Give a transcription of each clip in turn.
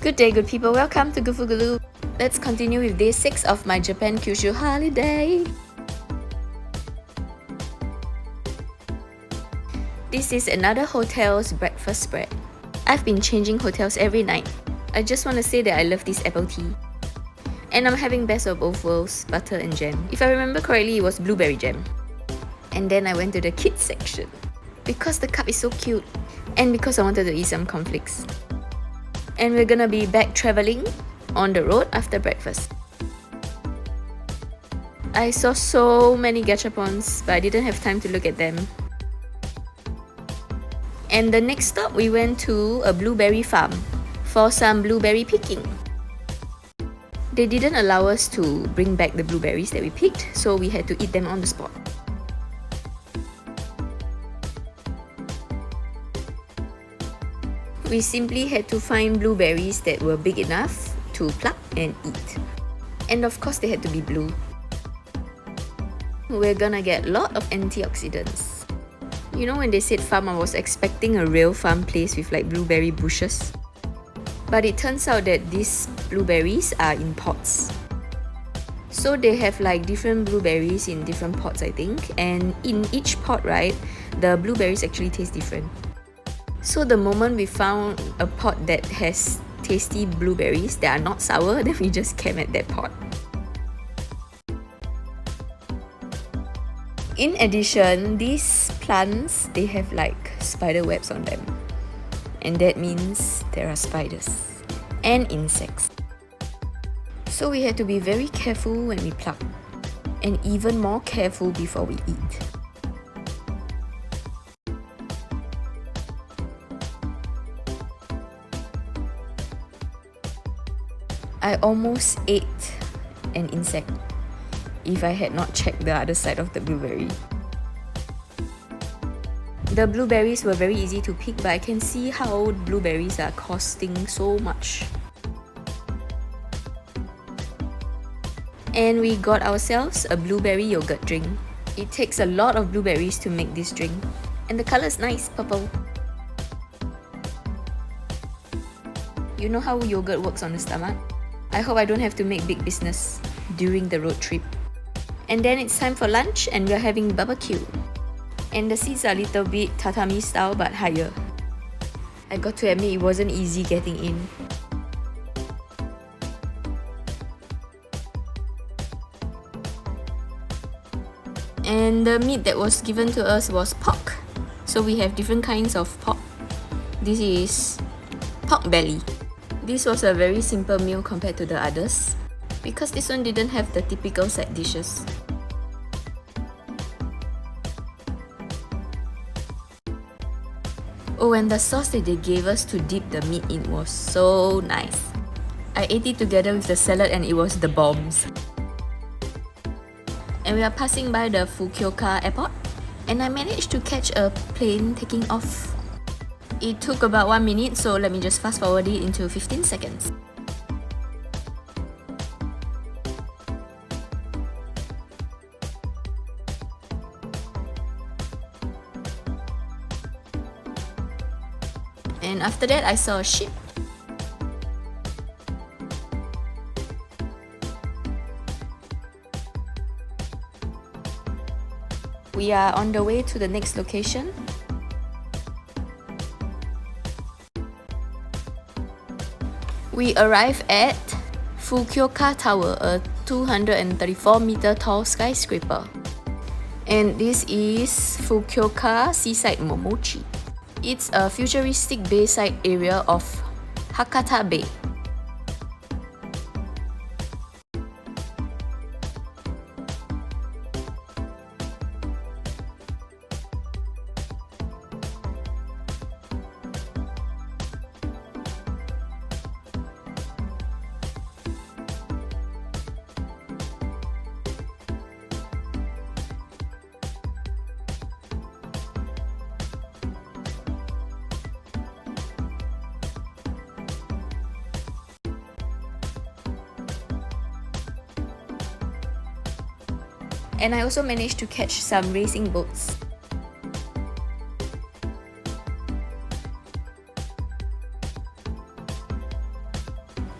Good day, good people. Welcome to Gufugulu. Let's continue with day 6 of my Japan Kyushu holiday. This is another hotel's breakfast spread. I've been changing hotels every night. I just want to say that I love this apple tea. And I'm having best of both worlds, butter and jam. If I remember correctly, it was blueberry jam. And then I went to the kids section because the cup is so cute and because I wanted to eat some cornflakes. And we're gonna be back traveling on the road after breakfast. I saw so many gachapons, but I didn't have time to look at them. And the next stop, we went to a blueberry farm for some blueberry picking. They didn't allow us to bring back the blueberries that we picked, so we had to eat them on the spot. We simply had to find blueberries that were big enough to pluck and eat. And of course, they had to be blue. We're gonna get a lot of antioxidants. You know, when they said farm, I was expecting a real farm place with like blueberry bushes. But it turns out that these blueberries are in pots. So they have like different blueberries in different pots, I think. And in each pot, right, the blueberries actually taste different. So the moment we found a pot that has tasty blueberries that are not sour, then we just camped at that pot. In addition, these plants, they have like spider webs on them. And that means there are spiders and insects. So we had to be very careful when we pluck and even more careful before we eat. I almost ate an insect if I had not checked the other side of the blueberry. The blueberries were very easy to pick, but I can see how blueberries are costing so much. And we got ourselves a blueberry yogurt drink. It takes a lot of blueberries to make this drink. And the color is nice, purple. You know how yogurt works on the stomach? I hope I don't have to make big business during the road trip. And then it's time for lunch and we're having barbecue. And the seats are a little bit tatami style but higher. I got to admit it wasn't easy getting in. And the meat that was given to us was pork. So we have different kinds of pork. This is pork belly. This was a very simple meal compared to the others because this one didn't have the typical side dishes. Oh, and the sauce that they gave us to dip the meat in was so nice. I ate it together with the salad and it was the bombs. And we are passing by the Fukuoka airport and I managed to catch a plane taking off. It took about 1 minute, so let me just fast forward it into 15 seconds. And after that, I saw a ship. We are on the way to the next location. We arrived at Fukuoka Tower, a 234-meter tall skyscraper. And this is Fukuoka Seaside Momochi. It's a futuristic bayside area of Hakata Bay. And I also managed to catch some racing boats.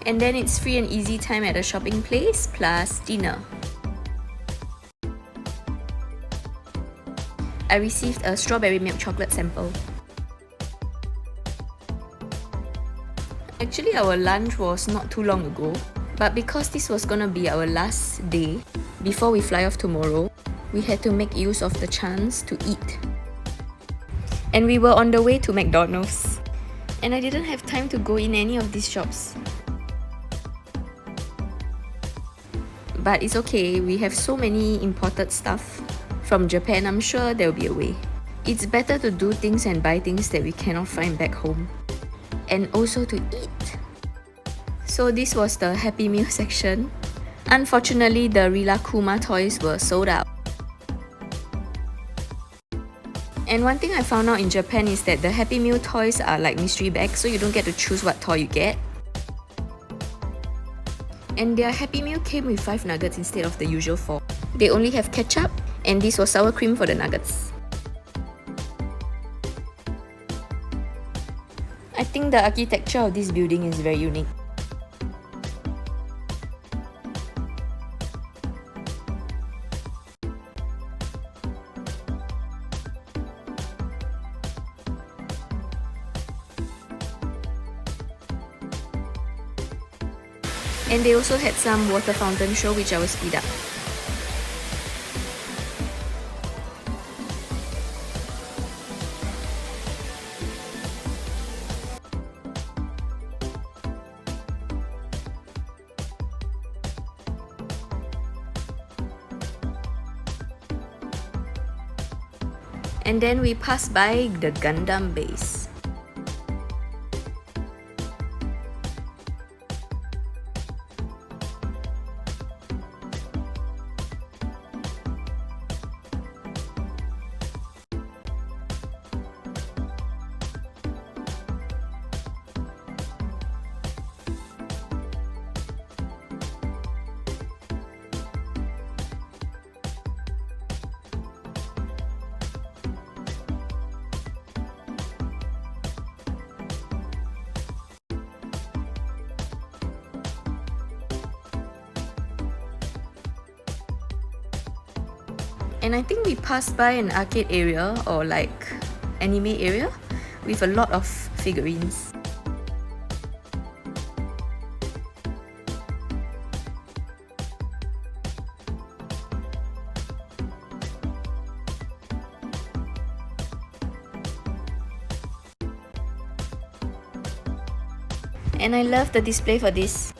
And then it's free and easy time at a shopping place plus dinner. I received a strawberry milk chocolate sample. Actually, our lunch was not too long ago, but because this was gonna be our last day before we fly off tomorrow, we had to make use of the chance to eat. And we were on the way to McDonald's, and I didn't have time to go in any of these shops. But it's okay, we have so many imported stuff from Japan. I'm sure there'll be a way. It's better to do things and buy things that we cannot find back home. And also to eat. So this was the Happy Meal section. Unfortunately, the Rilakuma toys were sold out. And one thing I found out in Japan is that the Happy Meal toys are like mystery bags, so you don't get to choose what toy you get. And their Happy Meal came with 5 nuggets instead of the usual 4. They only have ketchup, and this was sour cream for the nuggets. I think the architecture of this building is very unique. And they also had some water fountain show, which I will speed up. And then we passed by the Gundam base. And I think we passed by an arcade area or like anime area with a lot of figurines. And I love the display for this.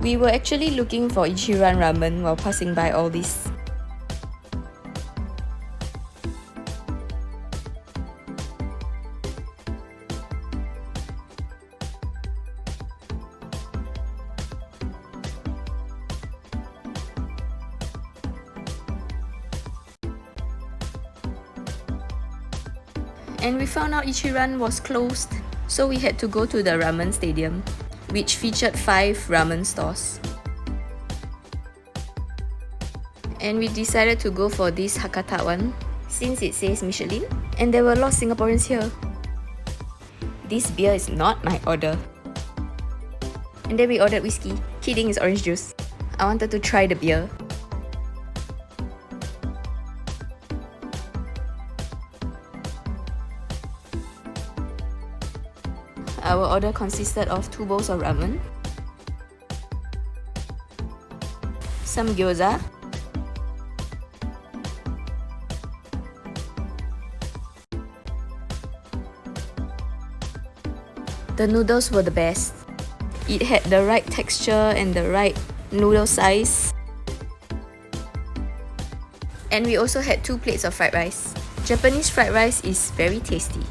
We were actually looking for Ichiran ramen while passing by all this. And we found out Ichiran was closed, so we had to go to the ramen stadium, which featured 5 ramen stores. And we decided to go for this Hakata one, since it says Michelin, and there were a lot of Singaporeans here. This beer is not my order. And then we ordered whiskey. Kidding, it's orange juice. I wanted to try the beer. Our order consisted of 2 bowls of ramen, some gyoza, the noodles were the best. It had the right texture and the right noodle size. And we also had 2 plates of fried rice. Japanese fried rice is very tasty.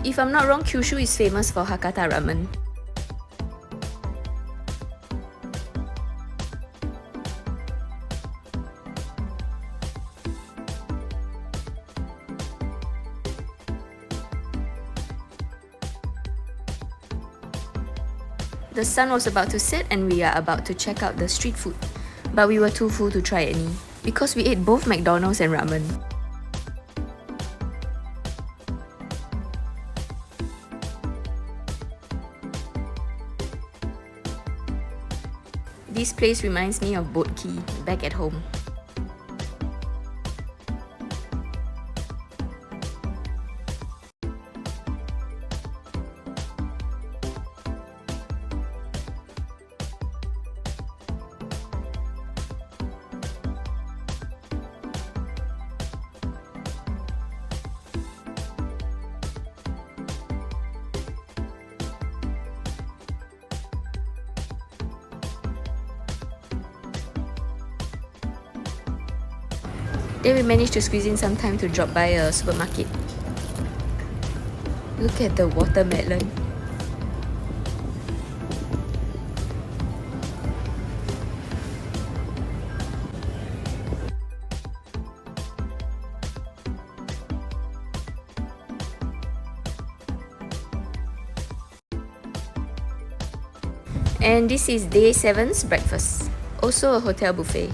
If I'm not wrong, Kyushu is famous for Hakata ramen. The sun was about to set and we are about to check out the street food. But we were too full to try any, because we ate both McDonald's and ramen. This place reminds me of Boat Quay, back at home. Then we managed to squeeze in some time to drop by a supermarket. Look at the watermelon. And this is day 7's breakfast. Also a hotel buffet.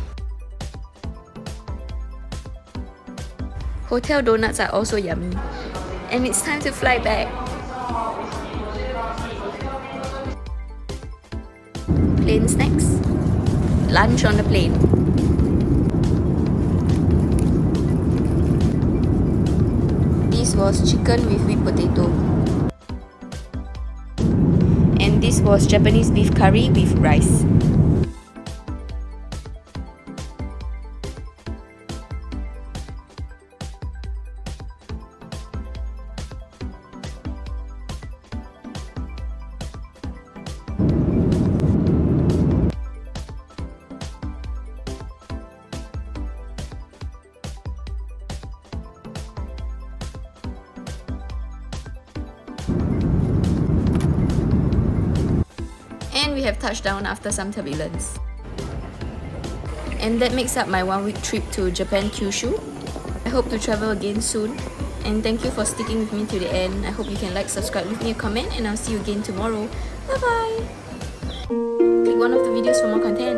Hotel donuts are also yummy. And it's time to fly back. Plane snacks. Lunch on the plane. This was chicken with whipped potato. And this was Japanese beef curry with rice. And we have touched down after some turbulence. And that makes up my 1-week trip to Japan Kyushu. I hope to travel again soon. And thank you for sticking with me to the end. I hope you can like, subscribe, leave me a comment, and I'll see you again tomorrow. Bye bye! Click one of the videos for more content.